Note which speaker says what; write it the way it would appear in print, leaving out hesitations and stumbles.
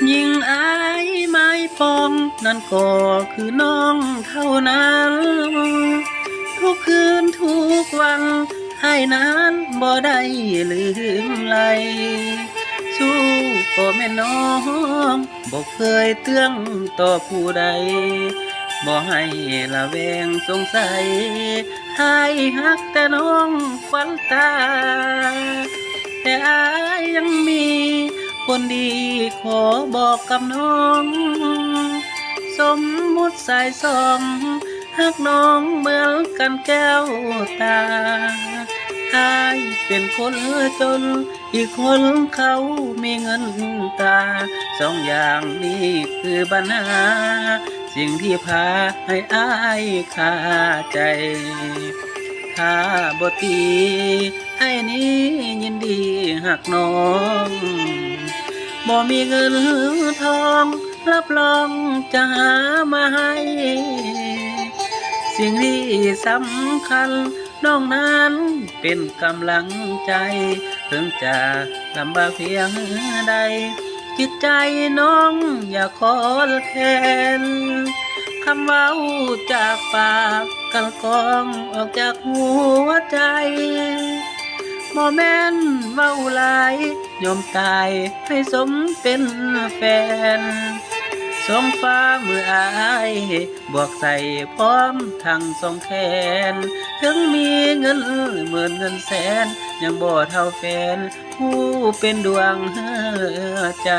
Speaker 1: ยิ่งอายไม้ปองนั่นก็คือน้องเท่านั้นทุกคืนทุกวันให้นั้นบ่ได้ลืมไหลสู้ก็แม่น้องบ่เคยเตื้องต่อผู้ใดบ่ให้ละแวงสงสัยให้ฮักแต่น้องควันตาแต่อายยังมีคนดีขอบอกกับน้องสมมุติสายสองฮักน้องเหมือนกันแก้วตาอายเป็นคนจนอีกคนเขามีเงินตาสองอย่างนี้คือปัญหาสิ่งที่พาให้อายคาใจถ้าบ่ตีไอ้นี้ยินดีหักน้องบ่มีเงินทองรับรองจะหามาให้สิ่งที่สำคัญน้องนั้นเป็นกำลังใจถึงจะลำบากเพียงใดจิตใจน้องอย่าขอแค้นคำเว้าจากปากกันกองออกจากหัวใจบ่แม่นเว้าหลายยอมตายให้สมเป็นแฟนสองฟ้ามืออายบวกใส่พร้อมทั้งสองแขนถึงมีเงินหมื่นเงินแสนยังบ่เท่าแฟนผู้เป็นดวงใจ